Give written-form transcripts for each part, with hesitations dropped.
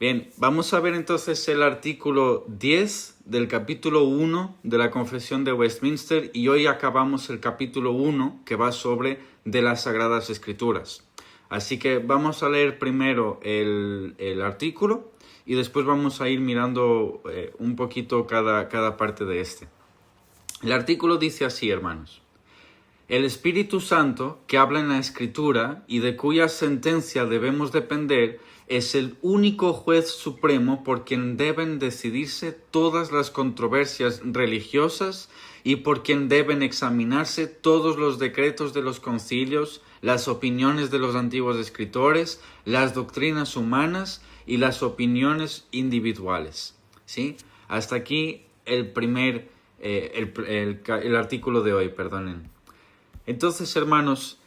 Bien, vamos a ver entonces el artículo 10 del capítulo 1 de la Confesión de Westminster y hoy acabamos el capítulo 1 que va sobre de las Sagradas Escrituras. Así que vamos a leer primero el artículo y después vamos a ir mirando un poquito cada parte de este. El artículo dice así, hermanos. El Espíritu Santo, que habla en la Escritura y de cuya sentencia debemos depender, es el único juez supremo por quien deben decidirse todas las controversias religiosas y por quien deben examinarse todos los decretos de los concilios, las opiniones de los antiguos escritores, las doctrinas humanas y las opiniones individuales. ¿Sí? Hasta aquí el artículo de hoy, perdonen. Entonces, hermanos,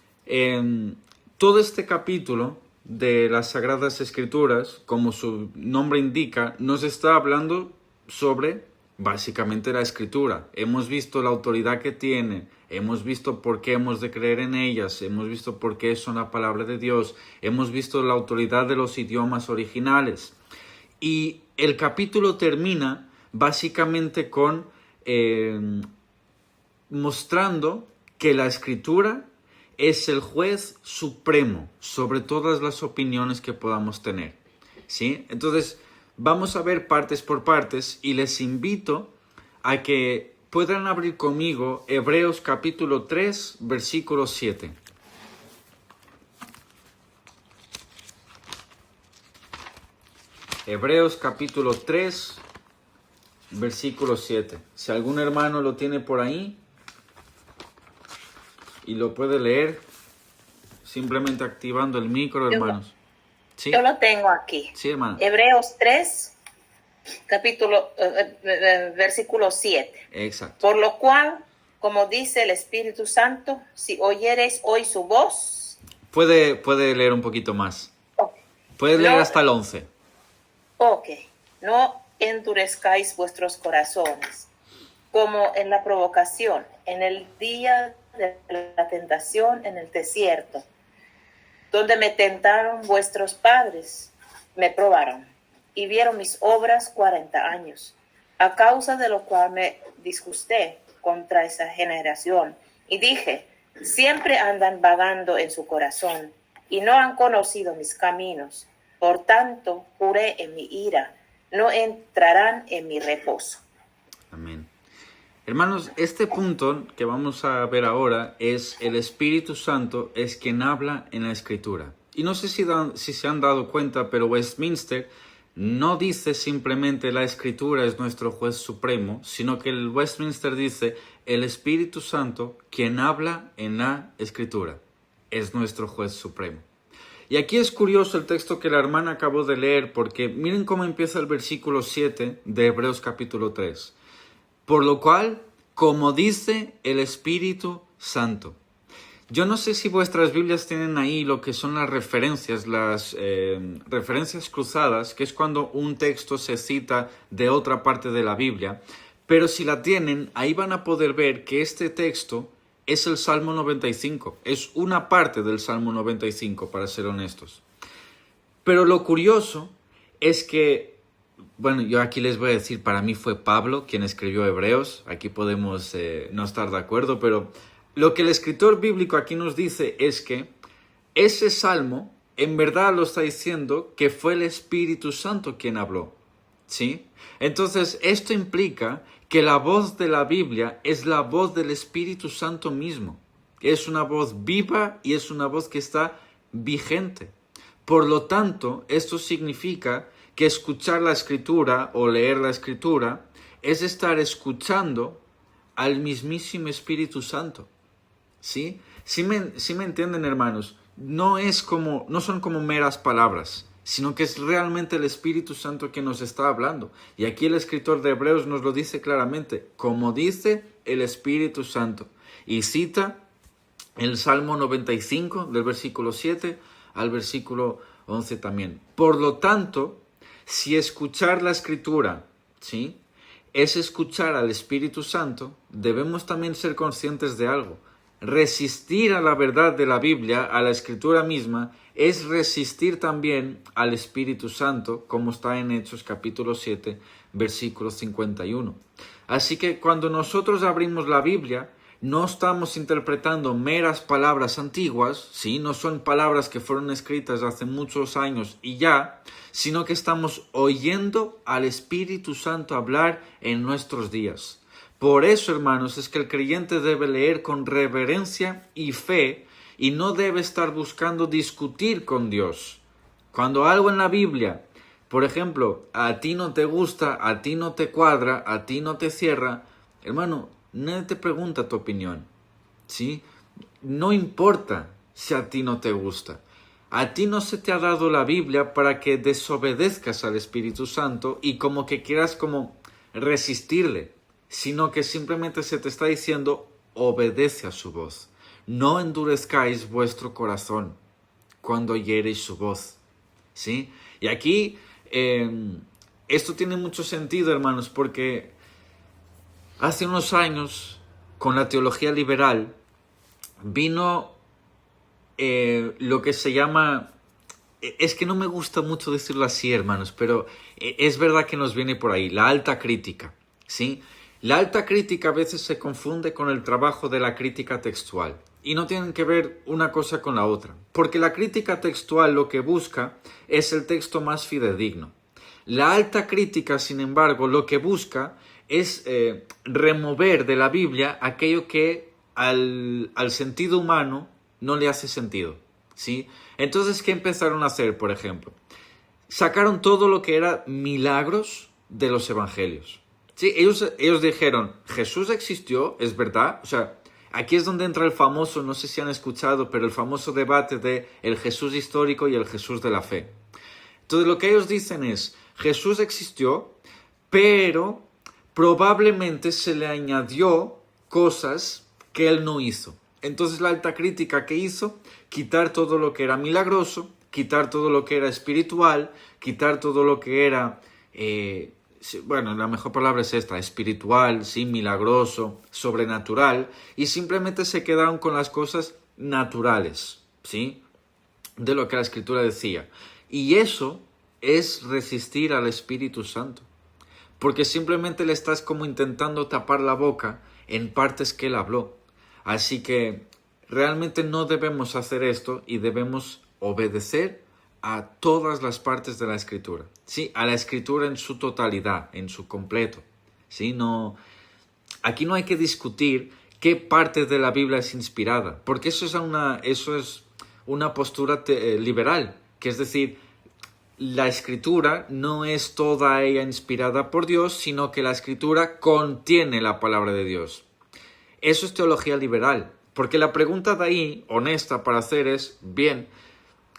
todo este capítulo de las Sagradas Escrituras, como su nombre indica, nos está hablando sobre básicamente la Escritura. Hemos visto la autoridad que tiene, hemos visto por qué hemos de creer en ellas, hemos visto por qué son la palabra de Dios, hemos visto la autoridad de los idiomas originales. Y el capítulo termina básicamente con mostrando que la Escritura es el juez supremo sobre todas las opiniones que podamos tener. ¿Sí? Entonces, vamos a ver partes por partes y les invito a que puedan abrir conmigo Hebreos capítulo 3, versículo 7. Hebreos capítulo 3, versículo 7. Si algún hermano lo tiene por ahí y lo puede leer, simplemente activando el micro, hermanos. ¿Sí? Yo lo tengo aquí. Sí, hermano. Hebreos 3, versículo 7. Exacto. Por lo cual, como dice el Espíritu Santo, si oyereis hoy su voz... Puede leer un poquito más. Okay. Puede leer hasta el 11. Ok. No endurezcáis vuestros corazones, como en la provocación, en el día de la tentación en el desierto, donde me tentaron vuestros padres, me probaron, y vieron mis obras 40 años, a causa de lo cual me disgusté contra esa generación, y dije, siempre andan vagando en su corazón, y no han conocido mis caminos. Por tanto, juré en mi ira, no entrarán en mi reposo. Amén. Hermanos, este punto que vamos a ver ahora es el Espíritu Santo es quien habla en la Escritura. Y no sé si se han dado cuenta, pero Westminster no dice simplemente la Escritura es nuestro juez supremo, sino que el Westminster dice el Espíritu Santo quien habla en la Escritura es nuestro juez supremo. Y aquí es curioso el texto que la hermana acabó de leer, porque miren cómo empieza el versículo 7 de Hebreos capítulo 3. Por lo cual, como dice el Espíritu Santo. Yo no sé si vuestras Biblias tienen ahí lo que son las referencias cruzadas, que es cuando un texto se cita de otra parte de la Biblia, pero si la tienen, ahí van a poder ver que este texto es el Salmo 95, es una parte del Salmo 95, para ser honestos. Pero lo curioso es que bueno, yo aquí les voy a decir, para mí fue Pablo quien escribió Hebreos, aquí podemos no estar de acuerdo, pero lo que el escritor bíblico aquí nos dice es que ese salmo en verdad lo está diciendo que fue el Espíritu Santo quien habló, ¿sí? Entonces, esto implica que la voz de la Biblia es la voz del Espíritu Santo mismo. Es una voz viva y es una voz que está vigente. Por lo tanto, esto significa que escuchar la Escritura o leer la Escritura es estar escuchando al mismísimo Espíritu Santo. ¿Sí? ¿Sí me entienden, hermanos? No son como meras palabras, sino que es realmente el Espíritu Santo que nos está hablando. Y aquí el escritor de Hebreos nos lo dice claramente, como dice el Espíritu Santo. Y cita el Salmo 95 del versículo 7 al versículo 11 también. Por lo tanto, si escuchar la Escritura, ¿sí?, es escuchar al Espíritu Santo, debemos también ser conscientes de algo. resistir a la verdad de la Biblia, a la Escritura misma, es resistir también al Espíritu Santo, como está en Hechos capítulo 7, versículo 51. Así que cuando nosotros abrimos la Biblia, no estamos interpretando meras palabras antiguas, ¿sí? No son palabras que fueron escritas hace muchos años y ya, sino que estamos oyendo al Espíritu Santo hablar en nuestros días. Por eso, hermanos, es que el creyente debe leer con reverencia y fe y no debe estar buscando discutir con Dios. Cuando algo en la Biblia, por ejemplo, a ti no te gusta, a ti no te cuadra, a ti no te cierra, hermano, nadie te pregunta tu opinión, ¿sí? No importa si a ti no te gusta. A ti no se te ha dado la Biblia para que desobedezcas al Espíritu Santo y como que quieras como resistirle, sino que simplemente se te está diciendo obedece a su voz. No endurezcáis vuestro corazón cuando oyereis su voz, ¿sí? Y aquí esto tiene mucho sentido, hermanos, porque hace unos años, con la teología liberal, vino lo que se llama... Es que no me gusta mucho decirlo así, hermanos, pero es verdad que nos viene por ahí, la alta crítica, ¿sí? La alta crítica a veces se confunde con el trabajo de la crítica textual y no tienen que ver una cosa con la otra, porque la crítica textual lo que busca es el texto más fidedigno. La alta crítica, sin embargo, lo que busca es remover de la Biblia aquello que al sentido humano no le hace sentido, ¿sí? Entonces, ¿qué empezaron a hacer, por ejemplo? Sacaron todo lo que era milagros de los evangelios. Sí, ellos dijeron, Jesús existió, es verdad. O sea, aquí es donde entra el famoso, no sé si han escuchado, pero el famoso debate de el Jesús histórico y el Jesús de la fe. Entonces, lo que ellos dicen es, Jesús existió, pero probablemente se le añadió cosas que él no hizo. Entonces, la alta crítica que hizo, quitar todo lo que era milagroso, quitar todo lo que era espiritual, quitar todo lo que era... bueno, la mejor palabra es esta, espiritual, sí, milagroso, sobrenatural, y simplemente se quedaron con las cosas naturales, ¿sí? De lo que la Escritura decía. Y eso es resistir al Espíritu Santo, porque simplemente le estás como intentando tapar la boca en partes que él habló. Así que realmente no debemos hacer esto y debemos obedecer a todas las partes de la Escritura, ¿sí? A la Escritura en su totalidad, en su completo, ¿sí? No, aquí no hay que discutir qué parte de la Biblia es inspirada, porque eso es una postura liberal, que es decir, la Escritura no es toda ella inspirada por Dios, sino que la Escritura contiene la palabra de Dios. Eso es teología liberal, porque la pregunta de ahí, honesta para hacer es, bien,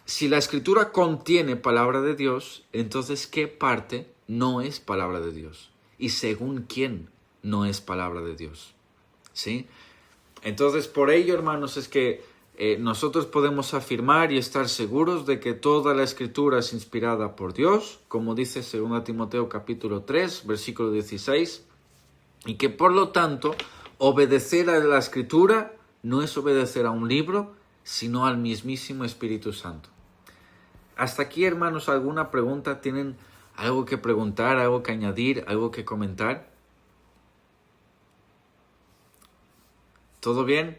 si la Escritura contiene palabra de Dios, entonces ¿qué parte no es palabra de Dios? ¿Y según quién no es palabra de Dios? ¿Sí? Entonces, por ello, hermanos, es que nosotros podemos afirmar y estar seguros de que toda la Escritura es inspirada por Dios, como dice 2 Timoteo capítulo 3, versículo 16, y que por lo tanto, obedecer a la Escritura no es obedecer a un libro, sino al mismísimo Espíritu Santo. Hasta aquí, hermanos, ¿alguna pregunta? ¿Tienen algo que preguntar, algo que añadir, algo que comentar? ¿Todo bien?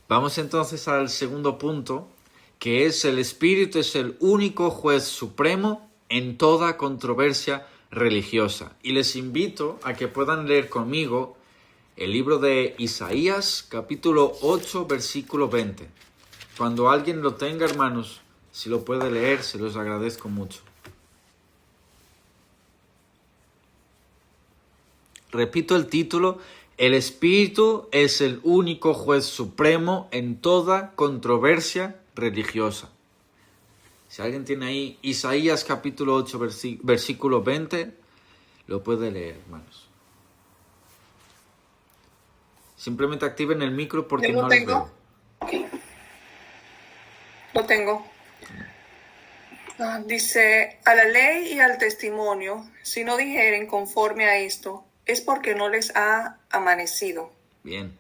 Vamos entonces al segundo punto, que es el Espíritu es el único juez supremo en toda controversia religiosa. Y les invito a que puedan leer conmigo el libro de Isaías, capítulo 8, versículo 20. Cuando alguien lo tenga, hermanos, si lo puede leer, se los agradezco mucho. Repito el título, el Espíritu es el único juez supremo en toda controversia religiosa. Si alguien tiene ahí Isaías capítulo 8, versículo 20, lo puede leer, hermanos. Simplemente activen el micro porque no les veo. Okay. Lo tengo. Dice, a la ley y al testimonio, si no dijeren conforme a esto, es porque no les ha amanecido. Bien.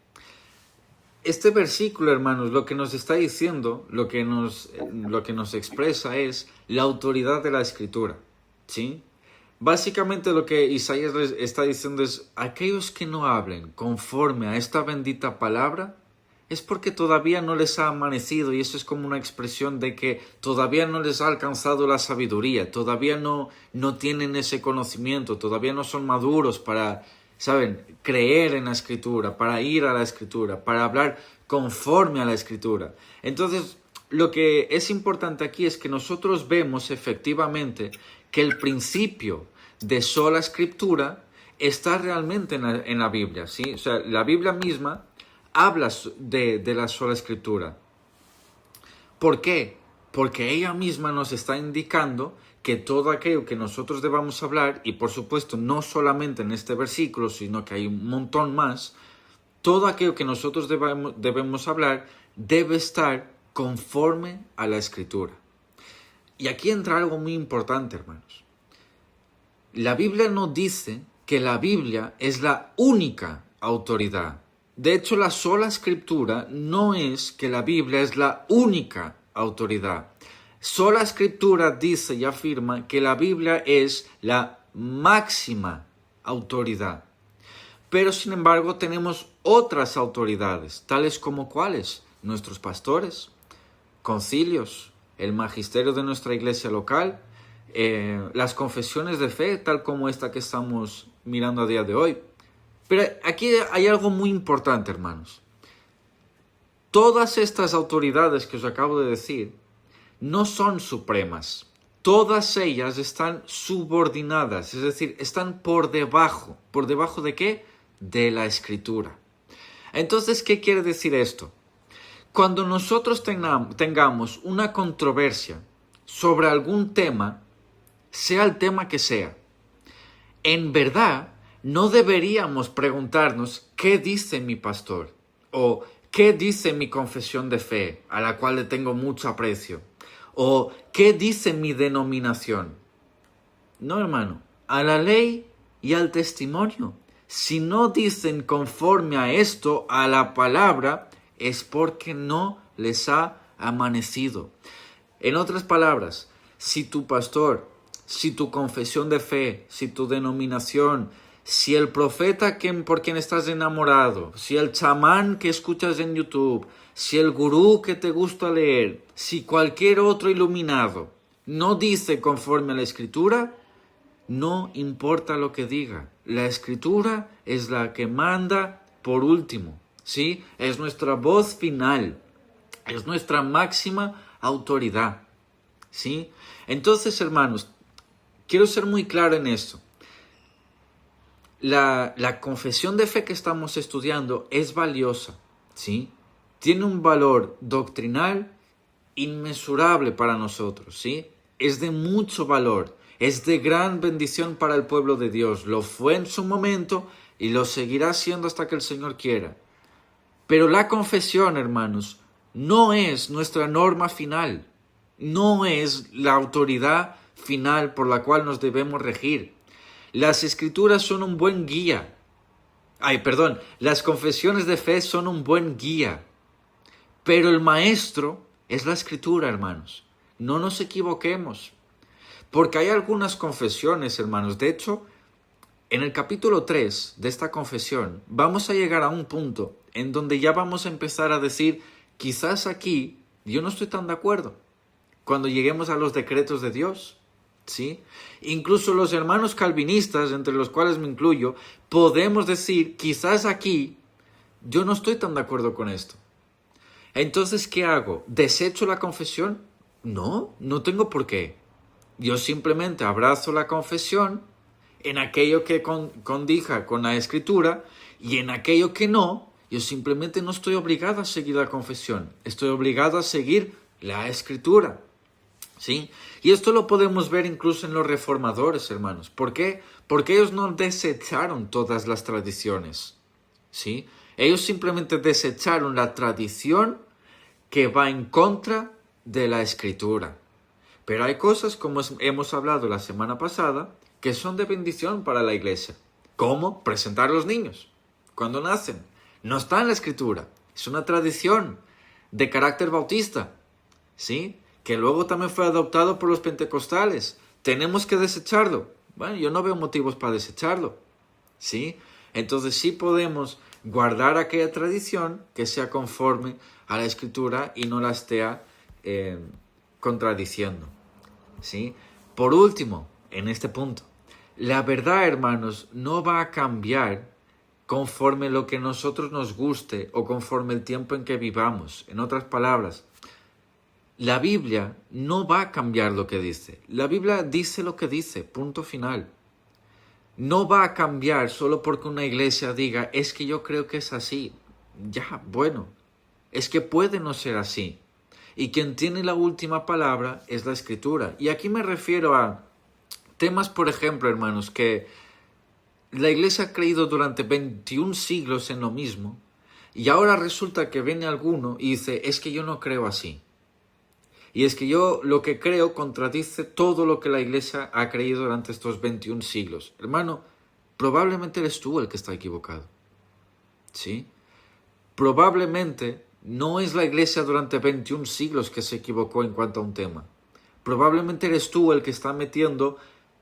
este versículo, hermanos, lo que nos está diciendo, lo que nos expresa es la autoridad de la Escritura, ¿sí? Básicamente lo que Isaías les está diciendo es, aquellos que no hablen conforme a esta bendita palabra, es porque todavía no les ha amanecido, y eso es como una expresión de que todavía no les ha alcanzado la sabiduría, todavía no tienen ese conocimiento, todavía no son maduros para, ¿saben?, creer en la Escritura, para ir a la Escritura, para hablar conforme a la Escritura. Entonces, lo que es importante aquí es que nosotros vemos efectivamente que el principio de sola Escritura está realmente en la Biblia, ¿sí? O sea, la Biblia misma habla de la sola Escritura. ¿Por qué? Porque ella misma nos está indicando que todo aquello que nosotros debamos hablar, y por supuesto no solamente en este versículo, sino que hay un montón más, todo aquello que nosotros debemos hablar debe estar conforme a la Escritura. Y aquí entra algo muy importante, hermanos. La Biblia no dice que la Biblia es la única autoridad. De hecho, la sola Escritura no es que la Biblia es la única autoridad. Sola Escritura dice y afirma que la Biblia es la máxima autoridad. Pero, sin embargo, tenemos otras autoridades, tales como ¿cuáles? Nuestros pastores, concilios, el magisterio de nuestra iglesia local, las confesiones de fe, tal como esta que estamos mirando a día de hoy. Pero aquí hay algo muy importante, hermanos. Todas estas autoridades que os acabo de decir no son supremas. Todas ellas están subordinadas, es decir, están por debajo. ¿Por debajo de qué? De la Escritura. Entonces, ¿qué quiere decir esto? Cuando nosotros tengamos una controversia sobre algún tema, sea el tema que sea, en verdad no deberíamos preguntarnos ¿qué dice mi pastor? O ¿qué dice mi confesión de fe, a la cual le tengo mucho aprecio? O ¿qué dice mi denominación? No, hermano, a la ley y al testimonio. Si no dicen conforme a esto, a la palabra, es porque no les ha amanecido. En otras palabras, si tu pastor, si tu confesión de fe, si tu denominación, si el profeta por quien estás enamorado, si el chamán que escuchas en YouTube, si el gurú que te gusta leer, si cualquier otro iluminado no dice conforme a la Escritura, no importa lo que diga. La Escritura es la que manda por último, ¿sí? Es nuestra voz final, es nuestra máxima autoridad, ¿sí? Entonces, hermanos, quiero ser muy claro en esto. La confesión de fe que estamos estudiando es valiosa, ¿sí? Tiene un valor doctrinal inmensurable para nosotros, ¿sí? Es de mucho valor, es de gran bendición para el pueblo de Dios. Lo fue en su momento y lo seguirá siendo hasta que el Señor quiera. Pero la confesión, hermanos, no es nuestra norma final, no es la autoridad final por la cual nos debemos regir. Las Escrituras son un buen guía. Las confesiones de fe son un buen guía. Pero el maestro es la Escritura, hermanos. No nos equivoquemos. Porque hay algunas confesiones, hermanos. De hecho, en el capítulo 3 de esta confesión, vamos a llegar a un punto en donde ya vamos a empezar a decir, quizás aquí yo no estoy tan de acuerdo. Cuando lleguemos a los decretos de Dios, ¿sí? Incluso los hermanos calvinistas, entre los cuales me incluyo, podemos decir, quizás aquí yo no estoy tan de acuerdo con esto. Entonces, ¿qué hago? ¿Desecho la confesión? No tengo por qué. Yo simplemente abrazo la confesión en aquello que condija con la Escritura, y en aquello que no, yo simplemente no estoy obligado a seguir la confesión. Estoy obligado a seguir la Escritura, ¿sí? Y esto lo podemos ver incluso en los reformadores, hermanos. ¿Por qué? Porque ellos no desecharon todas las tradiciones, ¿sí? Ellos simplemente desecharon la tradición que va en contra de la Escritura. Pero hay cosas, como hemos hablado la semana pasada, que son de bendición para la iglesia. ¿Cómo? Presentar a los niños cuando nacen. No está en la Escritura, Es una tradición de carácter bautista, ¿sí? Que luego también fue adoptado por los pentecostales. ¿Tenemos que desecharlo? Bueno, yo no veo motivos para desecharlo, ¿sí? Entonces sí podemos guardar aquella tradición que sea conforme a la Escritura y no la esté contradiciendo, ¿sí? Por último, en este punto, la verdad, hermanos, no va a cambiar conforme lo que a nosotros nos guste o conforme el tiempo en que vivamos. En otras palabras, la Biblia no va a cambiar lo que dice. La Biblia dice lo que dice, punto final. No va a cambiar solo porque una iglesia diga, es que yo creo que es así. Ya, bueno, es que puede no ser así. Y quien tiene la última palabra es la Escritura. Y aquí me refiero a temas, por ejemplo, hermanos, que la iglesia ha creído durante 21 siglos en lo mismo, y ahora resulta que viene alguno y dice, es que yo no creo así. Y es que yo lo que creo contradice todo lo que la iglesia ha creído durante estos 21 siglos. Hermano, probablemente eres tú el que está equivocado, ¿sí? Probablemente no es la iglesia durante 21 siglos que se equivocó en cuanto a un tema. Probablemente eres tú el que está metiendo,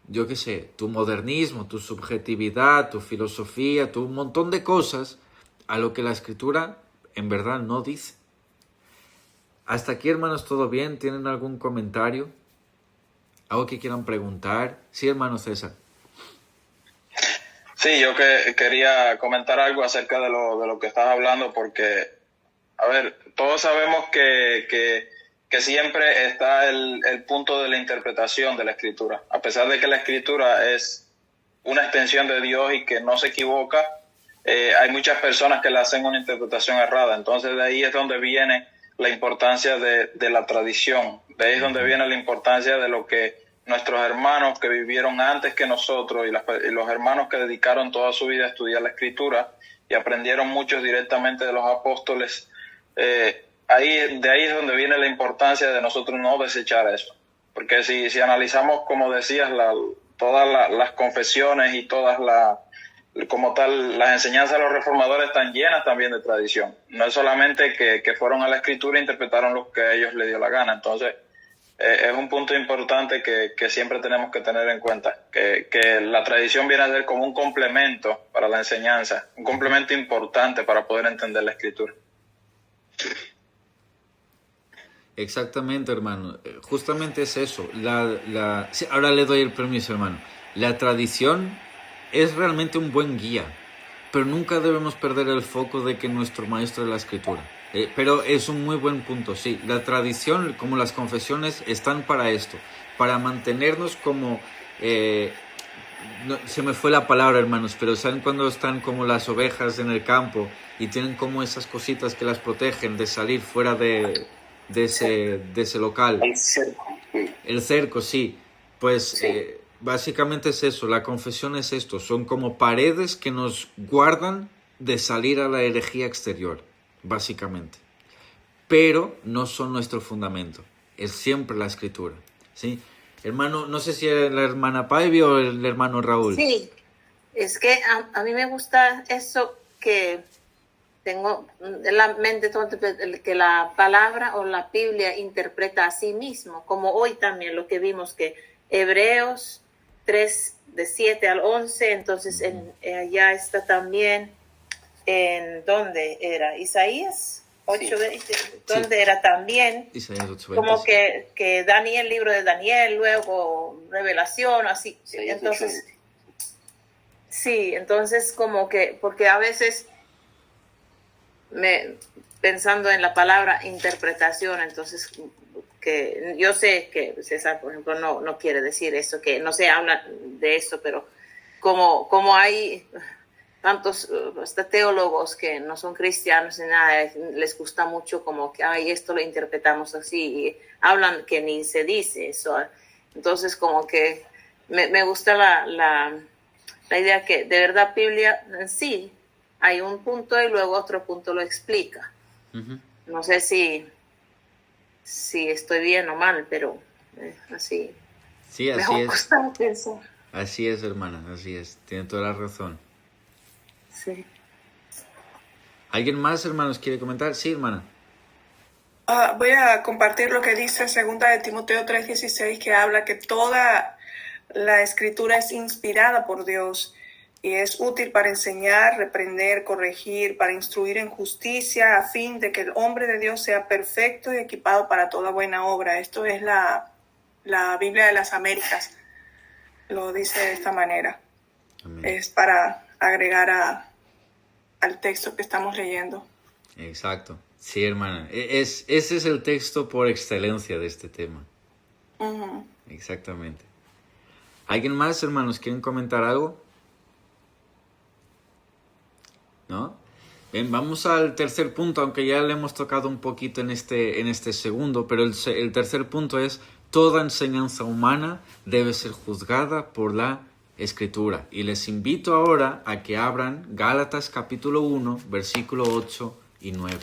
yo qué sé, tu modernismo, tu subjetividad, tu filosofía, un montón de cosas a lo que la Escritura en verdad no dice. Hasta aquí, hermanos, ¿todo bien? ¿Tienen algún comentario? ¿Algo que quieran preguntar? Sí, hermano César. Sí, yo quería comentar algo acerca de lo que estás hablando, porque, a ver, todos sabemos que siempre está el punto de la interpretación de la Escritura. A pesar de que la Escritura es una extensión de Dios y que no se equivoca, hay muchas personas que le hacen una interpretación errada. Entonces de ahí es donde viene la importancia de la tradición. De ahí es donde viene la importancia de lo que nuestros hermanos que vivieron antes que nosotros y los hermanos que dedicaron toda su vida a estudiar la Escritura y aprendieron muchos directamente de los apóstoles. De ahí es donde viene la importancia de nosotros no desechar eso. Porque si analizamos, como decías, todas las confesiones y como tal, las enseñanzas de los reformadores están llenas también de tradición. No es solamente que fueron a la Escritura e interpretaron lo que a ellos les dio la gana. Entonces, es un punto importante que siempre tenemos que tener en cuenta, que la tradición viene a ser como un complemento para la enseñanza, un complemento importante para poder entender la Escritura. Exactamente, hermano. Justamente es eso. Sí, ahora le doy el permiso, hermano. La tradición es realmente un buen guía, pero nunca debemos perder el foco de que nuestro maestro es la Escritura. Pero es un muy buen punto, sí. La tradición, como las confesiones, están para esto, para mantenernos como... se me fue la palabra, hermanos, pero ¿saben cuando están como las ovejas en el campo y tienen como esas cositas que las protegen de salir fuera de ese local? El cerco. El cerco, sí. Pues Sí. básicamente es eso, la confesión es esto, son como paredes que nos guardan de salir a la herejía exterior, básicamente. Pero no son nuestro fundamento, es siempre la Escritura, ¿sí? Hermano, no sé si es la hermana Paivi o el hermano Raúl. Sí, es que a mí me gusta eso que tengo en la mente todo que la palabra o la Biblia interpreta a sí mismo, como hoy también lo que vimos que Hebreos 3, de 7 al 11, entonces allá está también, ¿en dónde era? Isaías 8, Sí. donde Sí. era también Isaías 8:20, como sí. que Daniel, libro de Daniel, luego Revelación, así. Sí, Entonces, sí, entonces como que, porque a veces pensando en la palabra interpretación, entonces que yo sé que César, por ejemplo, no quiere decir eso, que no se habla de eso, pero como hay tantos hasta teólogos que no son cristianos ni nada, les gusta mucho como que esto lo interpretamos así, y hablan que ni se dice eso. Entonces como que me gusta la idea que de verdad Biblia en sí hay un punto y luego otro punto lo explica. Uh-huh. No sé si estoy bien o mal, pero así. Sí, así Me es. gusta pensar. Así es, hermana, así es. Tiene toda la razón. Sí. ¿Alguien más, hermanos, quiere comentar? Sí, hermana. Voy a compartir lo que dice 2 Timoteo 3:16, que habla que toda la escritura es inspirada por Dios y es útil para enseñar, reprender, corregir, para instruir en justicia, a fin de que el hombre de Dios sea perfecto y equipado para toda buena obra. Esto es la Biblia de las Américas, lo dice de esta manera. Amén. Es para agregar al texto que estamos leyendo. Exacto. Sí, hermana. Ese es el texto por excelencia de este tema. Uh-huh. Exactamente. ¿Alguien más, hermanos, quieren comentar algo? ¿No? Bien, vamos al tercer punto, aunque ya le hemos tocado un poquito en este segundo, pero el tercer punto es: toda enseñanza humana debe ser juzgada por la Escritura. Y les invito ahora a que abran Gálatas capítulo 1, versículo 8 y 9.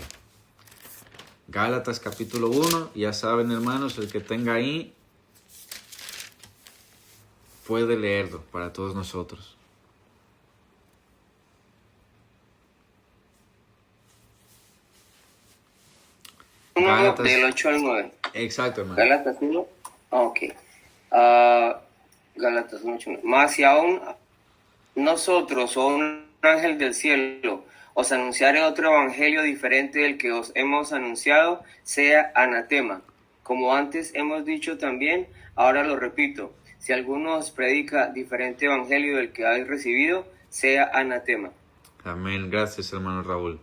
Gálatas capítulo 1, ya saben, hermanos, el que tenga ahí puede leerlo para todos nosotros. Gálatas, del 8 al 9. Exacto, hermano. Gálatas 1. Ok. Gálatas 1, 8, 9. Más si aún nosotros o un ángel del cielo os anunciare otro evangelio diferente del que os hemos anunciado, sea anatema. Como antes hemos dicho también, ahora lo repito. Si alguno os predica diferente evangelio del que habéis recibido, sea anatema. Amén. Gracias, hermano Raúl.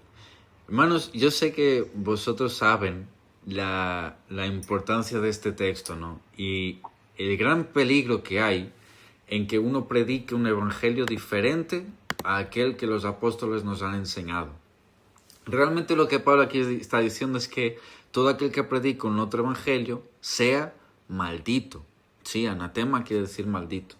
Hermanos, yo sé que vosotros saben la importancia de este texto, ¿no? Y el gran peligro que hay en que uno predique un evangelio diferente a aquel que los apóstoles nos han enseñado. Realmente lo que Pablo aquí está diciendo es que todo aquel que predica un otro evangelio sea maldito. Sí, anatema quiere decir maldito.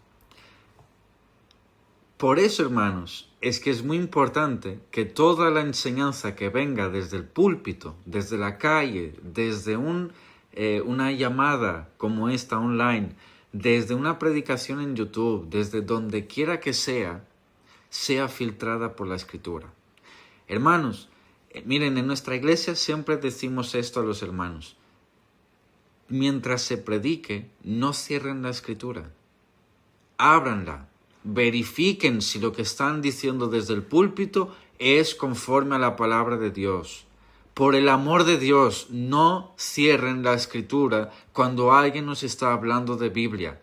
Por eso, hermanos, es que es muy importante que toda la enseñanza que venga desde el púlpito, desde la calle, desde una llamada como esta online, desde una predicación en YouTube, desde donde quiera que sea filtrada por la Escritura. Hermanos, miren, en nuestra iglesia siempre decimos esto a los hermanos: mientras se predique, no cierren la Escritura, ábranla. Verifiquen si lo que están diciendo desde el púlpito es conforme a la palabra de Dios. Por el amor de Dios, no cierren la Escritura cuando alguien nos está hablando de Biblia.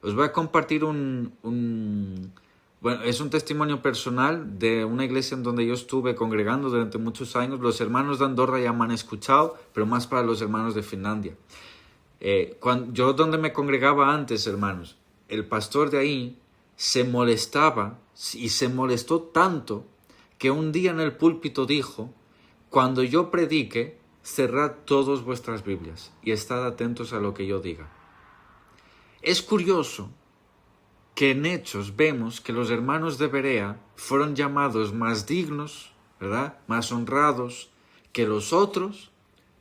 Os voy a compartir es un testimonio personal de una iglesia en donde yo estuve congregando durante muchos años. Los hermanos de Andorra ya me han escuchado, pero más para los hermanos de Finlandia. Yo donde me congregaba antes, hermanos, el pastor de ahí se molestaba y se molestó tanto que un día en el púlpito dijo: cuando yo predique, cerrad todas vuestras Biblias y estad atentos a lo que yo diga. Es curioso que en Hechos vemos que los hermanos de Berea fueron llamados más dignos, ¿verdad?, más honrados que los otros,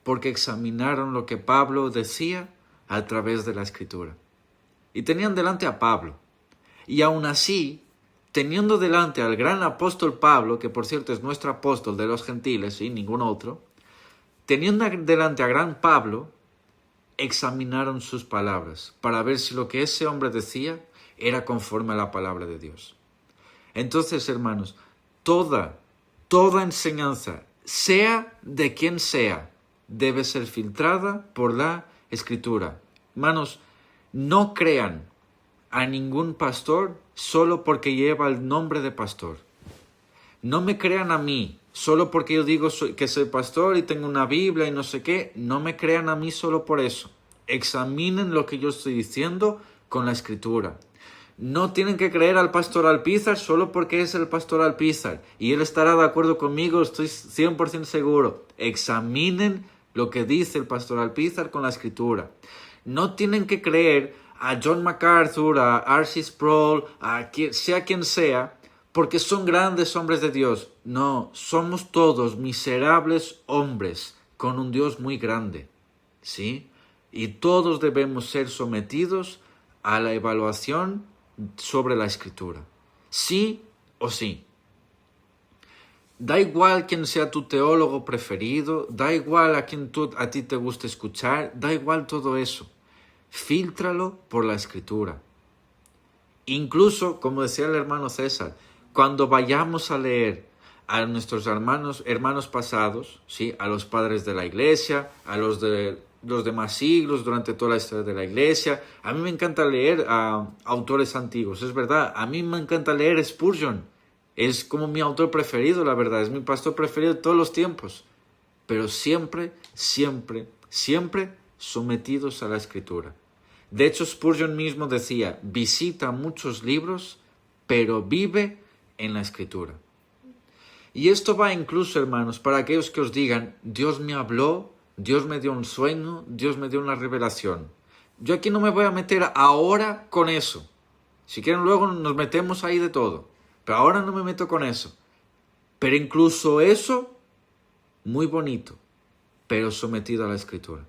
porque examinaron lo que Pablo decía a través de la Escritura. Y tenían delante a Pablo. Y aún así, teniendo delante al gran apóstol Pablo, que por cierto es nuestro apóstol de los gentiles y ningún otro, teniendo delante a gran Pablo, examinaron sus palabras para ver si lo que ese hombre decía era conforme a la palabra de Dios. Entonces, hermanos, toda enseñanza, sea de quien sea, debe ser filtrada por la Escritura. Hermanos, no crean a ningún pastor solo porque lleva el nombre de pastor. No me crean a mí solo porque yo digo que soy pastor y tengo una Biblia y no sé qué. No me crean a mí solo por eso. Examinen lo que yo estoy diciendo con la Escritura. No tienen que creer al pastor Alpizar solo porque es el pastor Alpizar y él estará de acuerdo conmigo, estoy 100% seguro. Examinen lo que dice el pastor Alpizar con la Escritura. No tienen que creer a John MacArthur, a R.C. Sproul, sea quien sea, porque son grandes hombres de Dios. No, somos todos miserables hombres con un Dios muy grande, ¿sí? Y todos debemos ser sometidos a la evaluación sobre la Escritura, sí o sí. Da igual quién sea tu teólogo preferido, da igual a quién a ti te guste escuchar, da igual todo eso. Fíltralo por la Escritura. Incluso, como decía el hermano César, cuando vayamos a leer a nuestros hermanos pasados, ¿sí? A los padres de la iglesia, a los de los demás siglos, durante toda la historia de la iglesia. A mí me encanta leer a autores antiguos, es verdad. A mí me encanta leer Spurgeon. Es como mi autor preferido, la verdad. Es mi pastor preferido de todos los tiempos. Pero siempre, siempre, siempre sometidos a la Escritura. De hecho, Spurgeon mismo decía, visita muchos libros, pero vive en la Escritura. Y esto va incluso, hermanos, para aquellos que os digan, Dios me habló, Dios me dio un sueño, Dios me dio una revelación. Yo aquí no me voy a meter ahora con eso. Si quieren luego nos metemos ahí de todo. Pero ahora no me meto con eso. Pero incluso eso, muy bonito, pero sometido a la Escritura.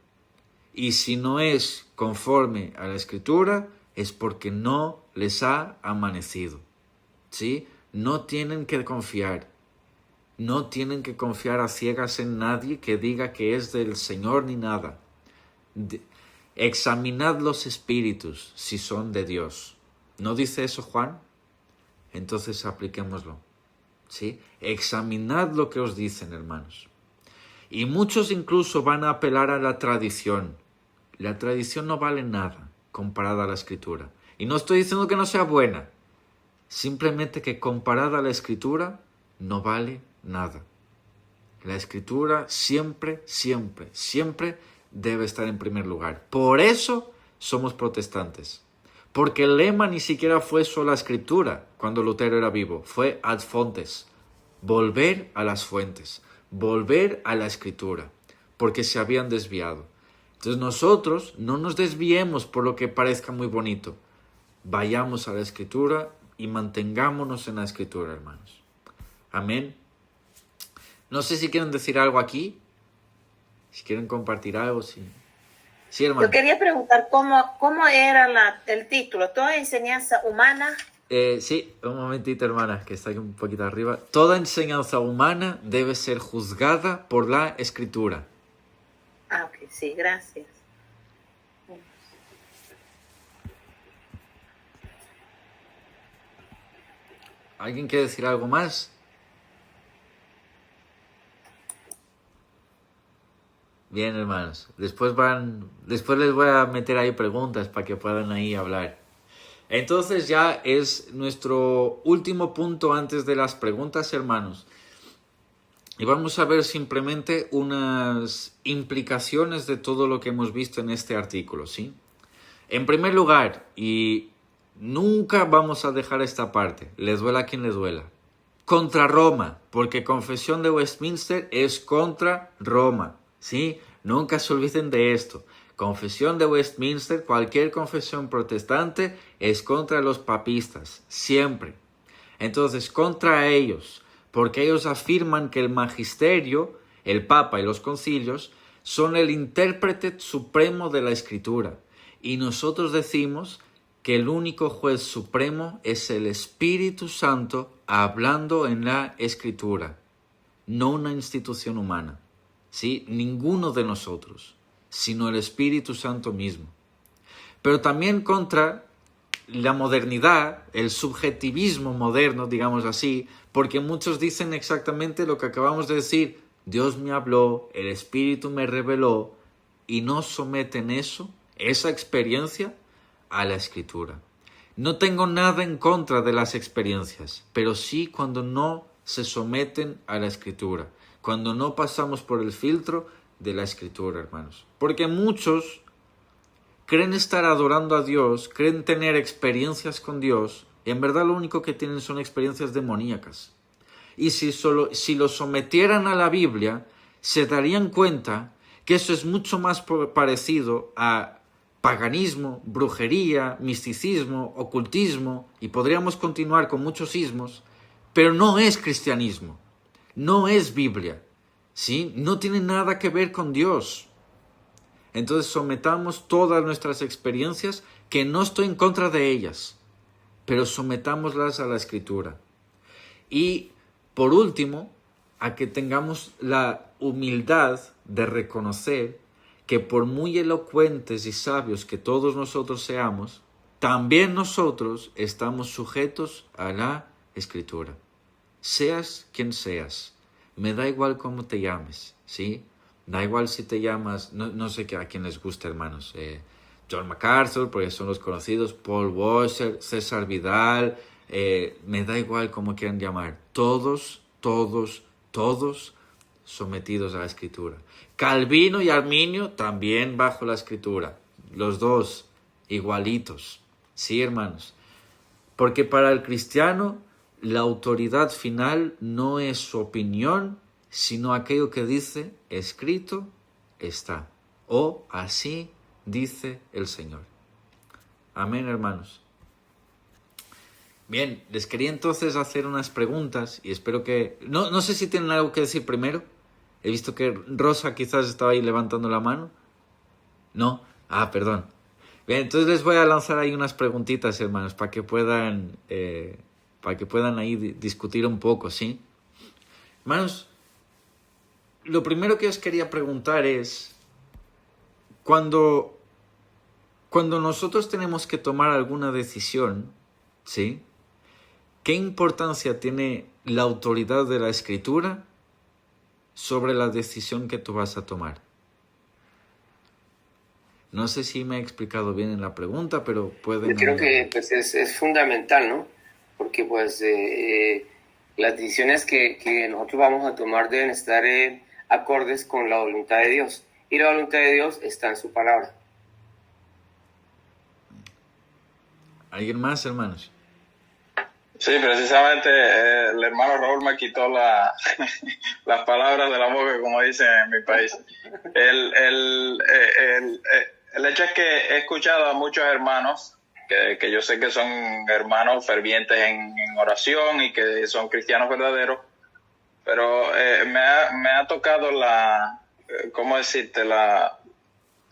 Y si no es conforme a la Escritura, es porque no les ha amanecido. ¿Sí? No tienen que confiar. No tienen que confiar a ciegas en nadie que diga que es del Señor ni nada. Examinad los espíritus si son de Dios. ¿No dice eso Juan? Entonces apliquémoslo. ¿Sí? Examinad lo que os dicen, hermanos. Y muchos incluso van a apelar a la tradición. La tradición no vale nada comparada a la Escritura. Y no estoy diciendo que no sea buena. Simplemente que comparada a la Escritura no vale nada. La Escritura siempre, siempre, siempre debe estar en primer lugar. Por eso somos protestantes. Porque el lema ni siquiera fue sola Escritura cuando Lutero era vivo. Fue ad fontes. Volver a las fuentes. Volver a la Escritura. Porque se habían desviado. Entonces nosotros no nos desviemos por lo que parezca muy bonito. Vayamos a la Escritura y mantengámonos en la Escritura, hermanos. Amén. No sé si quieren decir algo aquí. Si quieren compartir algo, sí. Sí, hermano. Yo quería preguntar cómo era el título. ¿Toda enseñanza humana? Sí, un momentito, hermana, que está aquí un poquito arriba. Toda enseñanza humana debe ser juzgada por la Escritura. Ah, ok, sí, gracias. ¿Alguien quiere decir algo más? Bien, hermanos. Después les voy a meter ahí preguntas para que puedan ahí hablar. Entonces ya es nuestro último punto antes de las preguntas, hermanos. Y vamos a ver simplemente unas implicaciones de todo lo que hemos visto en este artículo, ¿sí? En primer lugar, y nunca vamos a dejar esta parte, le duela a quien le duela, contra Roma, porque Confesión de Westminster es contra Roma, ¿sí? Nunca se olviden de esto. Confesión de Westminster, cualquier confesión protestante, es contra los papistas, siempre. Entonces, contra ellos, porque ellos afirman que el magisterio, el Papa y los concilios, son el intérprete supremo de la Escritura. Y nosotros decimos que el único juez supremo es el Espíritu Santo hablando en la Escritura, no una institución humana, ¿sí? Ninguno de nosotros, sino el Espíritu Santo mismo. Pero también contra la modernidad, el subjetivismo moderno, digamos así, porque muchos dicen exactamente lo que acabamos de decir. Dios me habló, el Espíritu me reveló, y no someten esa experiencia, a la Escritura. No tengo nada en contra de las experiencias, pero sí cuando no se someten a la Escritura, cuando no pasamos por el filtro de la Escritura, hermanos. Porque muchos creen estar adorando a Dios, creen tener experiencias con Dios, y en verdad lo único que tienen son experiencias demoníacas. Y si lo sometieran a la Biblia, se darían cuenta que eso es mucho más parecido a paganismo, brujería, misticismo, ocultismo, y podríamos continuar con muchos ismos, pero no es cristianismo, no es Biblia, ¿sí? No tiene nada que ver con Dios. Entonces sometamos todas nuestras experiencias, que no estoy en contra de ellas, pero sometámoslas a la Escritura. Y por último, a que tengamos la humildad de reconocer que por muy elocuentes y sabios que todos nosotros seamos, también nosotros estamos sujetos a la Escritura. Seas quien seas, me da igual cómo te llames, ¿sí? Da igual si te llamas, no sé a quién les gusta, hermanos, John MacArthur, porque son los conocidos, Paul Washer, César Vidal, me da igual cómo quieran llamar, todos sometidos a la Escritura. Calvino y Arminio también bajo la Escritura, los dos igualitos, sí, hermanos, porque para el cristiano la autoridad final no es su opinión, sino aquello que dice, escrito está, o así dice el Señor. Amén, hermanos. Bien, les quería entonces hacer unas preguntas y espero que... No sé si tienen algo que decir primero. He visto que Rosa quizás estaba ahí levantando la mano. ¿No? Ah, perdón. Bien, entonces les voy a lanzar ahí unas preguntitas, hermanos, para que puedan ahí discutir un poco, ¿sí? Hermanos, lo primero que os quería preguntar es, cuando nosotros tenemos que tomar alguna decisión, ¿sí? ¿Qué importancia tiene la autoridad de la Escritura sobre la decisión que tú vas a tomar? No sé si me he explicado bien en la pregunta, pero pueden... Yo creo que pues, es fundamental, ¿no? Porque pues las decisiones que nosotros vamos a tomar deben estar acordes con la voluntad de Dios. Y la voluntad de Dios está en su palabra. ¿Alguien más, hermanos? Sí, precisamente el hermano Raúl me quitó las palabras de la boca, como dicen en mi país. El hecho es que he escuchado a muchos hermanos que yo sé que son hermanos fervientes en oración y que son cristianos verdaderos, pero me ha tocado ¿cómo decirte?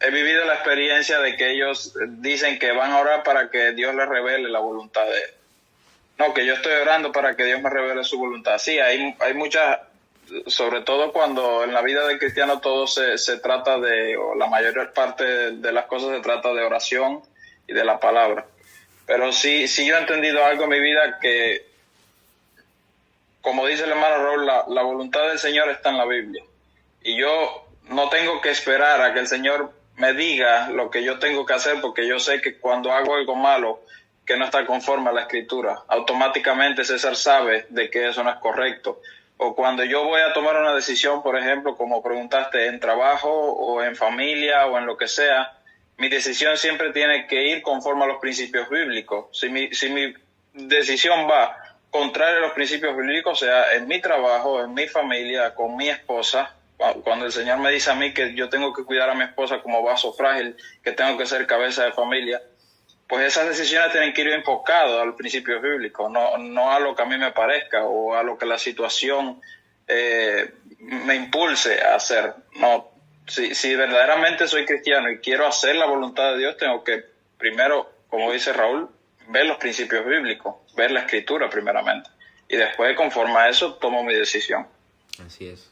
He vivido la experiencia de que ellos dicen que van a orar para que Dios les revele la voluntad de él. No, que yo estoy orando para que Dios me revele su voluntad. Sí, hay muchas, sobre todo cuando en la vida del cristiano todo se trata o la mayor parte de las cosas se trata de oración y de la palabra. Pero sí yo he entendido algo en mi vida que, como dice el hermano Raúl, la voluntad del Señor está en la Biblia. Y yo no tengo que esperar a que el Señor me diga lo que yo tengo que hacer, porque yo sé que cuando hago algo malo que no está conforme a la Escritura, automáticamente César sabe de que eso no es correcto. O cuando yo voy a tomar una decisión, por ejemplo, como preguntaste, en trabajo o en familia o en lo que sea, mi decisión siempre tiene que ir conforme a los principios bíblicos. Si mi decisión va contraria a los principios bíblicos, sea en mi trabajo, en mi familia, con mi esposa, cuando el Señor me dice a mí que yo tengo que cuidar a mi esposa como vaso frágil, que tengo que ser cabeza de familia, pues esas decisiones tienen que ir enfocadas a los principios bíblicos, no a lo que a mí me parezca o a lo que la situación me impulse a hacer. No, si verdaderamente soy cristiano y quiero hacer la voluntad de Dios, tengo que primero, como dice Raúl, ver los principios bíblicos, ver la Escritura primeramente. Y después, conforme a eso, tomo mi decisión. Así es.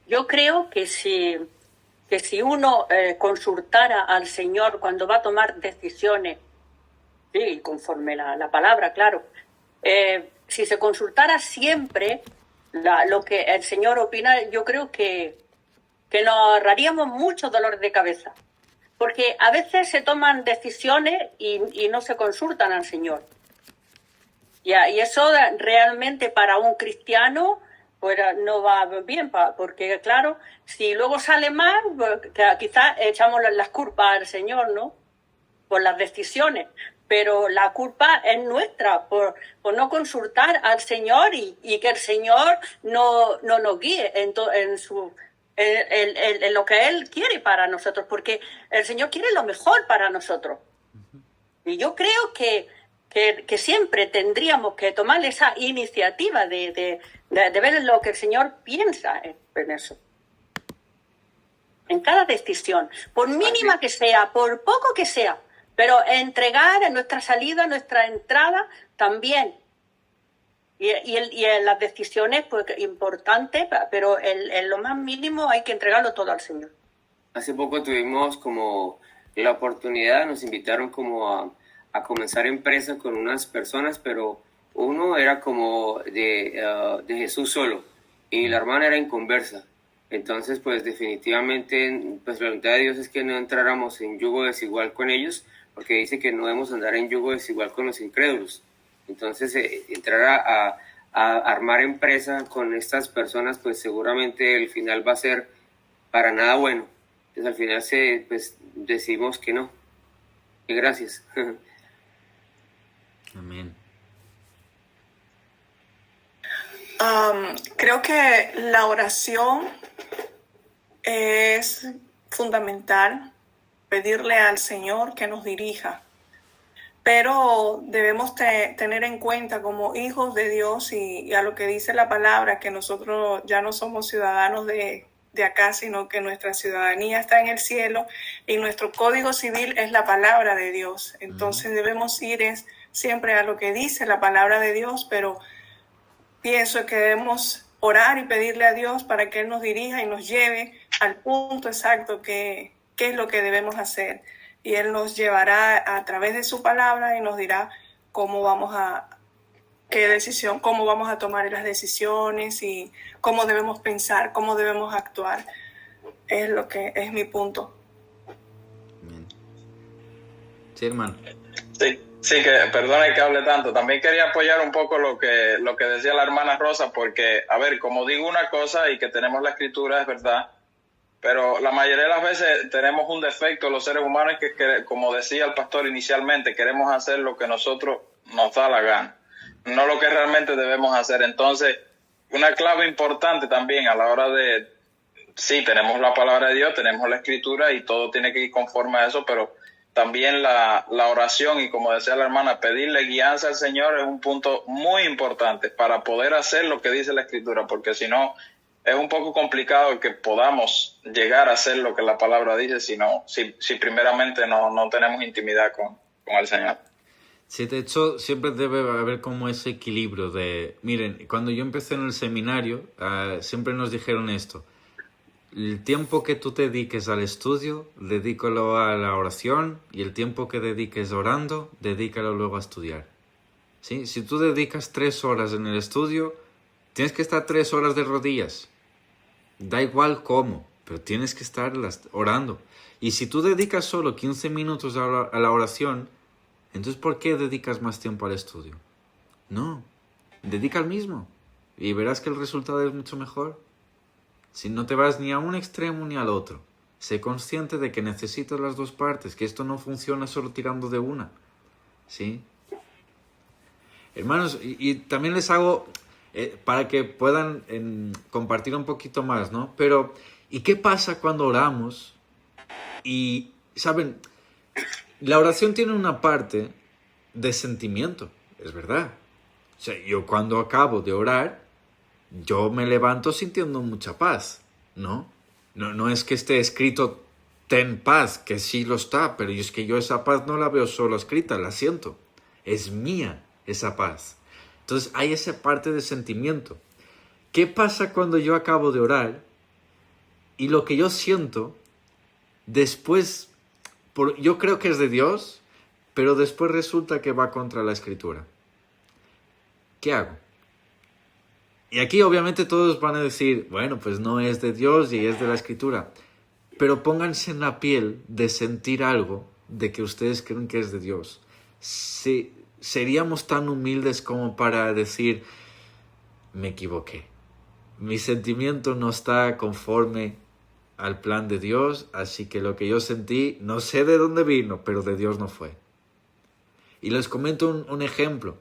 Yo creo que si uno consultara al Señor cuando va a tomar decisiones, sí, conforme la palabra, claro, si se consultara siempre lo que el Señor opina, yo creo que nos ahorraríamos mucho dolor de cabeza. Porque a veces se toman decisiones y no se consultan al Señor. Y eso realmente para un cristiano pues no va bien, porque claro, si luego sale mal, pues, quizás echamos las culpas al Señor, ¿no? Por las decisiones. Pero la culpa es nuestra por no consultar al Señor y que el Señor no nos guíe en lo que Él quiere para nosotros, porque el Señor quiere lo mejor para nosotros. Y yo creo que siempre tendríamos que tomar esa iniciativa de ver lo que el Señor piensa en eso. En cada decisión, por mínima que sea, por poco que sea, pero entregar en nuestra salida, nuestra entrada también. las decisiones, pues importantes, pero en lo más mínimo hay que entregarlo todo al Señor. Hace poco tuvimos como la oportunidad, nos invitaron como a comenzar empresa con unas personas, pero uno era como de Jesús solo y la hermana era inconversa. Entonces, pues definitivamente, pues la voluntad de Dios es que no entráramos en yugo desigual con ellos, porque dice que no debemos andar en yugo desigual con los incrédulos. Entonces, entrar a armar empresa con estas personas, pues seguramente el final va a ser para nada bueno. Entonces, al final pues decimos que no. Y gracias. Amén. Creo que la oración es fundamental, pedirle al Señor que nos dirija, pero debemos tener en cuenta como hijos de Dios y a lo que dice la palabra, que nosotros ya no somos ciudadanos de acá, sino que nuestra ciudadanía está en el cielo y nuestro código civil es la palabra de Dios. Entonces debemos ir siempre a lo que dice la palabra de Dios, pero pienso que debemos orar y pedirle a Dios para que Él nos dirija y nos lleve al punto exacto que es lo que debemos hacer. Y Él nos llevará a través de su palabra y nos dirá cómo vamos a tomar las decisiones y cómo debemos pensar, cómo debemos actuar. Es lo que es mi punto. Bien. Sí, hermano. Sí, que perdone que hable tanto. También quería apoyar un poco lo que decía la hermana Rosa, porque, a ver, como digo una cosa y que tenemos la escritura, es verdad, pero la mayoría de las veces tenemos un defecto los seres humanos que, como decía el pastor inicialmente, queremos hacer lo que nosotros nos da la gana, no lo que realmente debemos hacer. Entonces, una clave importante también a la hora de, sí, tenemos la palabra de Dios, tenemos la escritura y todo tiene que ir conforme a eso, pero también la oración y, como decía la hermana, pedirle guianza al Señor es un punto muy importante para poder hacer lo que dice la escritura, porque si no, es un poco complicado que podamos llegar a hacer lo que la palabra dice si primeramente no tenemos intimidad con el Señor. Sí, de hecho, siempre debe haber como ese equilibrio de... Miren, cuando yo empecé en el seminario, siempre nos dijeron esto. El tiempo que tú dediques al estudio, dedícalo a la oración, y el tiempo que dediques orando, dedícalo luego a estudiar. ¿Sí? Si tú dedicas 3 horas en el estudio, tienes que estar 3 horas de rodillas. Da igual cómo, pero tienes que estar orando. Y si tú dedicas solo 15 minutos a la oración, entonces ¿por qué dedicas más tiempo al estudio? No, dedica al mismo y verás que el resultado es mucho mejor. Si no te vas ni a un extremo ni al otro, sé consciente de que necesitas las dos partes, que esto no funciona solo tirando de una. ¿Sí? Hermanos, y también les hago... para que puedan compartir un poquito más, ¿no? Pero, ¿y qué pasa cuando oramos? Y, ¿saben? La oración tiene una parte de sentimiento, es verdad. O sea, yo cuando acabo de orar, yo me levanto sintiendo mucha paz, ¿no? No es que esté escrito, ten paz, que sí lo está, pero es que yo esa paz no la veo solo escrita, la siento. Es mía esa paz. Entonces hay esa parte de sentimiento. ¿Qué pasa cuando yo acabo de orar y lo que yo siento después, yo creo que es de Dios, pero después resulta que va contra la escritura? ¿Qué hago? Y aquí obviamente todos van a decir, bueno, pues no es de Dios y es de la escritura. Pero pónganse en la piel de sentir algo de que ustedes creen que es de Dios. Sí. Seríamos tan humildes como para decir, me equivoqué. Mi sentimiento no está conforme al plan de Dios, así que lo que yo sentí, no sé de dónde vino, pero de Dios no fue. Y les comento un ejemplo.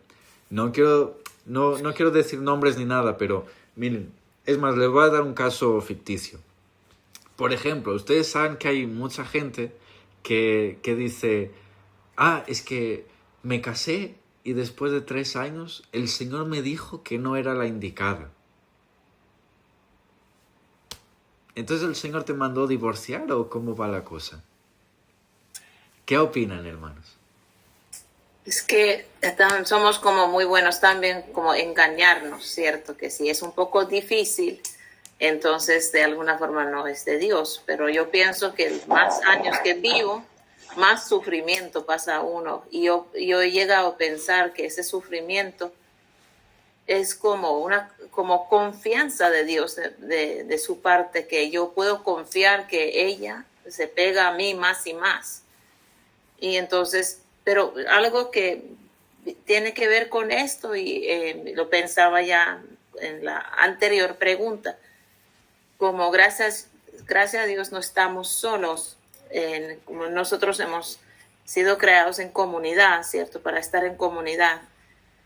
No quiero decir nombres ni nada, pero miren, es más, les voy a dar un caso ficticio. Por ejemplo, ustedes saben que hay mucha gente que dice, es que me casé y después de 3 años el Señor me dijo que no era la indicada. Entonces el Señor te mandó divorciar, ¿o cómo va la cosa? ¿Qué opinan, hermanos? Es que somos como muy buenos también como engañarnos, ¿cierto? Que si es un poco difícil, entonces de alguna forma no es de Dios. Pero yo pienso que más años que vivo, más sufrimiento pasa uno. Y yo he llegado a pensar que ese sufrimiento es como confianza de Dios, de su parte, que yo puedo confiar que ella se pega a mí más y más. Y entonces, pero algo que tiene que ver con esto, y lo pensaba ya en la anterior pregunta, como gracias a Dios no estamos solos, como nosotros hemos sido creados en comunidad, ¿cierto? Para estar en comunidad.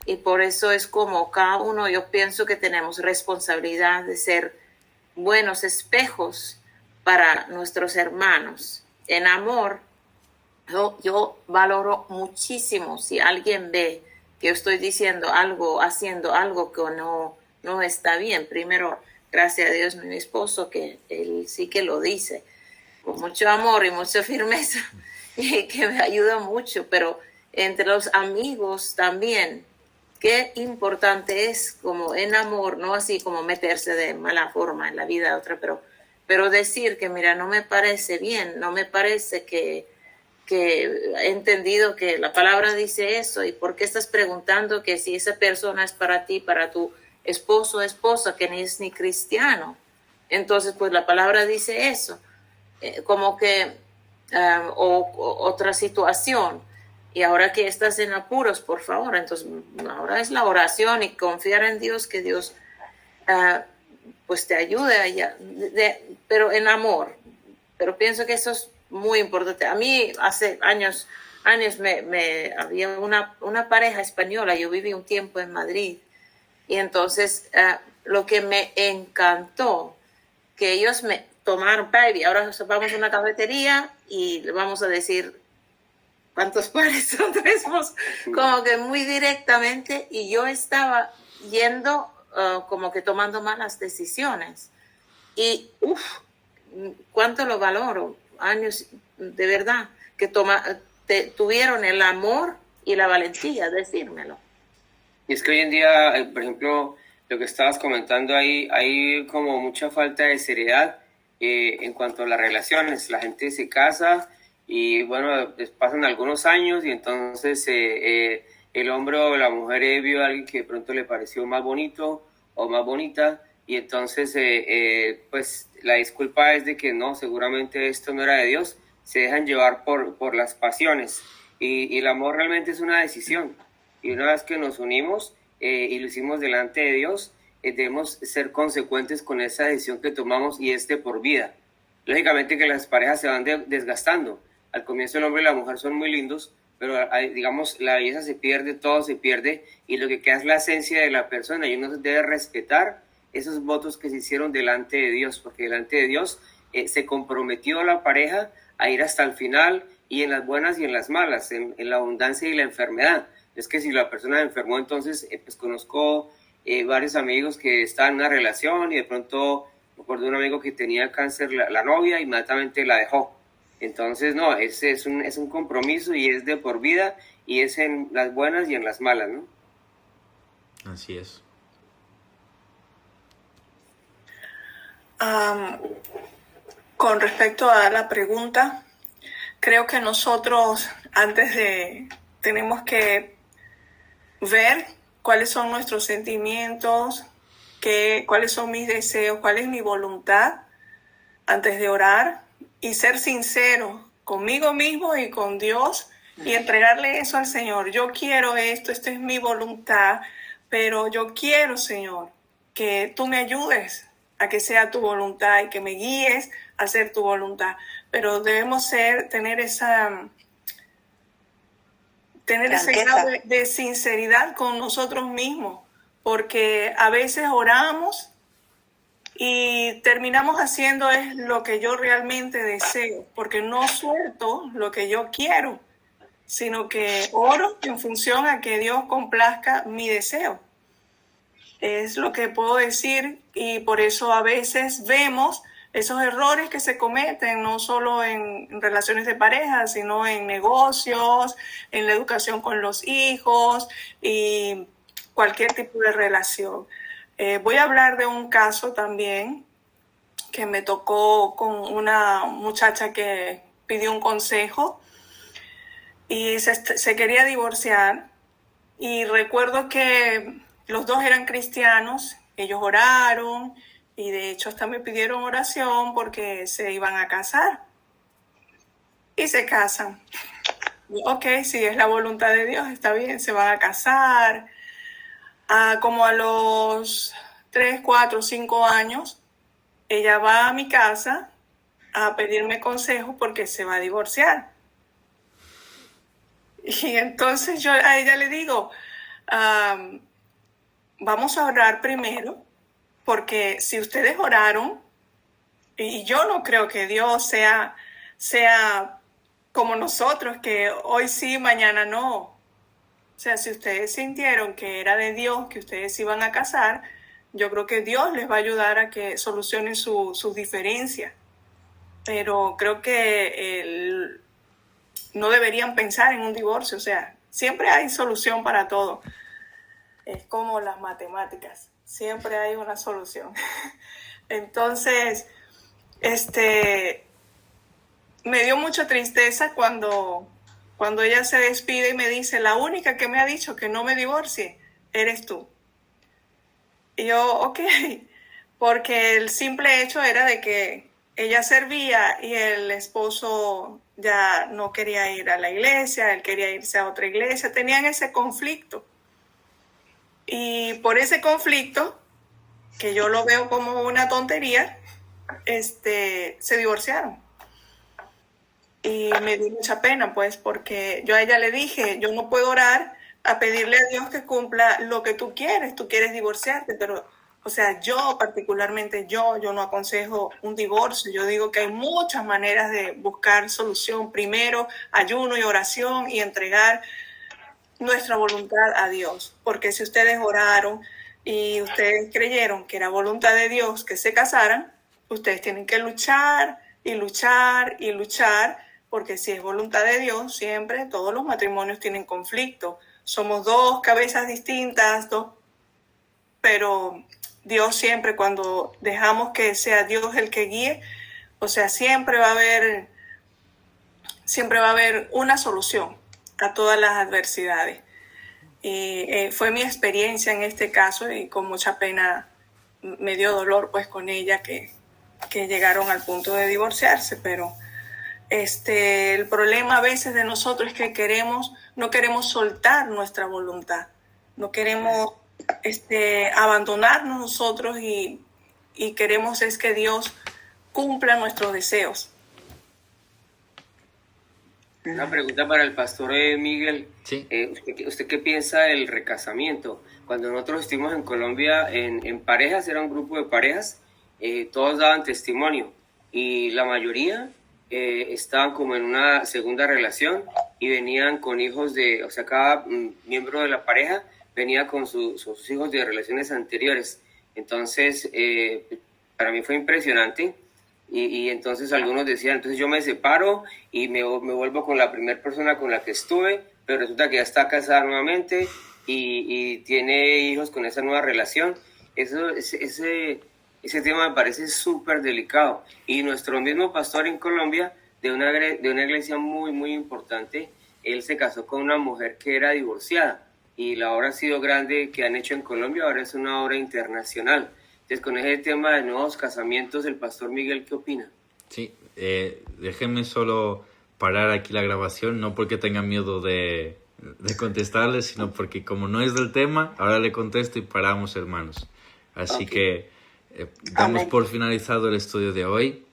Y por eso es como cada uno, yo pienso que tenemos responsabilidad de ser buenos espejos para nuestros hermanos. En amor, yo valoro muchísimo si alguien ve que yo estoy diciendo algo, haciendo algo que no está bien. Primero, gracias a Dios, mi esposo, que él sí que lo dice con mucho amor y mucha firmeza, y que me ayuda mucho, pero entre los amigos también, qué importante es como en amor, no así como meterse de mala forma en la vida de otra, pero decir que mira, no me parece bien, no me parece que he entendido que la palabra dice eso, y por qué estás preguntando que si esa persona es para ti, para tu esposo o esposa, que ni es ni cristiano. Entonces, pues la palabra dice eso, como que, o otra situación. Y ahora que estás en apuros, por favor, entonces ahora es la oración y confiar en Dios, que Dios pues te ayude allá, pero en amor. Pero pienso que eso es muy importante. A mí hace años había una pareja española, yo viví un tiempo en Madrid, y entonces lo que me encantó, que ellos me tomaron, baby, ahora vamos a una cafetería y le vamos a decir cuántos pares son, tenemos, como que muy directamente, y yo estaba yendo como que tomando malas decisiones, y cuánto lo valoro, años de verdad, que tuvieron el amor y la valentía de decírmelo. Y es que hoy en día, por ejemplo, lo que estabas comentando ahí, hay como mucha falta de seriedad en cuanto a las relaciones. La gente se casa y bueno, pasan algunos años y entonces el hombre o la mujer vio a alguien que de pronto le pareció más bonito o más bonita, y entonces pues la disculpa es de que no, seguramente esto no era de Dios. Se dejan llevar por las pasiones, y el amor realmente es una decisión, y una vez que nos unimos y lo hicimos delante de Dios, debemos ser consecuentes con esa decisión que tomamos, y es de por vida. Lógicamente que las parejas se van desgastando. Al comienzo el hombre y la mujer son muy lindos, pero digamos la belleza se pierde, todo se pierde, y lo que queda es la esencia de la persona, y uno debe respetar esos votos que se hicieron delante de Dios, porque delante de Dios se comprometió la pareja a ir hasta el final, y en las buenas y en las malas, en la abundancia y la enfermedad. Es que si la persona enfermó, entonces pues conozco varios amigos que estaban en una relación y de pronto me acuerdo de un amigo que tenía cáncer, la novia inmediatamente la dejó. Entonces no, ese es un compromiso, y es de por vida, y es en las buenas y en las malas, ¿no? Así es. Con respecto a la pregunta, creo que nosotros tenemos que ver cuáles son nuestros sentimientos, cuáles son mis deseos, cuál es mi voluntad antes de orar, y ser sincero conmigo mismo y con Dios, y entregarle eso al Señor. Yo quiero esto, esta es mi voluntad, pero yo quiero, Señor, que tú me ayudes a que sea tu voluntad y que me guíes a hacer tu voluntad. Pero debemos tener ese grado de sinceridad con nosotros mismos, porque a veces oramos y terminamos haciendo es lo que yo realmente deseo, porque no suelto lo que yo quiero, sino que oro en función a que Dios complazca mi deseo. Es lo que puedo decir, y por eso a veces vemos esos errores que se cometen, no solo en relaciones de pareja, sino en negocios, en la educación con los hijos y cualquier tipo de relación. Voy a hablar de un caso también que me tocó con una muchacha que pidió un consejo y se quería divorciar. Y recuerdo que los dos eran cristianos, ellos oraron y de hecho hasta me pidieron oración porque se iban a casar. Y se casan. Y, ok, si es la voluntad de Dios, está bien, se van a casar. Como a los 3, 4, 5 años, ella va a mi casa a pedirme consejo porque se va a divorciar. Y entonces yo a ella le digo, vamos a orar primero, porque si ustedes oraron, y yo no creo que Dios sea como nosotros, que hoy sí, mañana no. O sea, si ustedes sintieron que era de Dios, que ustedes iban a casar, yo creo que Dios les va a ayudar a que solucionen sus diferencias. Pero creo que no deberían pensar en un divorcio. O sea, siempre hay solución para todo. Es como las matemáticas. Siempre hay una solución. Entonces, me dio mucha tristeza cuando ella se despide y me dice, la única que me ha dicho que no me divorcie eres tú. Y yo, ok, porque el simple hecho era de que ella servía y el esposo ya no quería ir a la iglesia, él quería irse a otra iglesia, tenían ese conflicto. Y por ese conflicto, que yo lo veo como una tontería, se divorciaron. Y me dio mucha pena, pues, porque yo a ella le dije, yo no puedo orar a pedirle a Dios que cumpla lo que tú quieres divorciarte, pero, o sea, yo particularmente, yo no aconsejo un divorcio. Yo digo que hay muchas maneras de buscar solución. Primero, ayuno y oración y entregar nuestra voluntad a Dios, porque si ustedes oraron y ustedes creyeron que era voluntad de Dios que se casaran, ustedes tienen que luchar y luchar y luchar, porque si es voluntad de Dios, siempre todos los matrimonios tienen conflicto. Somos dos cabezas distintas, pero Dios siempre, cuando dejamos que sea Dios el que guíe, o sea, siempre va a haber una solución a todas las adversidades. Y fue mi experiencia en este caso y con mucha pena me dio dolor pues con ella que llegaron al punto de divorciarse, pero el problema a veces de nosotros es que no queremos soltar nuestra voluntad, no queremos abandonarnos nosotros y queremos es que Dios cumpla nuestros deseos. Una pregunta para el pastor Miguel. Sí. ¿Usted qué piensa del recasamiento? Cuando nosotros estuvimos en Colombia en parejas, era un grupo de parejas, todos daban testimonio y la mayoría estaban como en una segunda relación y venían con hijos o sea, cada miembro de la pareja venía con sus hijos de relaciones anteriores. Entonces, para mí fue impresionante. Y entonces algunos decían, entonces yo me separo y me vuelvo con la primera persona con la que estuve, pero resulta que ya está casada nuevamente y tiene hijos con esa nueva relación. Ese tema me parece súper delicado. Y nuestro mismo pastor en Colombia, de una iglesia muy, muy importante, él se casó con una mujer que era divorciada y la obra ha sido grande que han hecho en Colombia, ahora es una obra internacional. Entonces, con ese tema de nuevos casamientos, el pastor Miguel, ¿qué opina? Sí, déjenme solo parar aquí la grabación, no porque tenga miedo de contestarle, sino porque como no es del tema, ahora le contesto y paramos, hermanos. Así que damos por finalizado el estudio de hoy.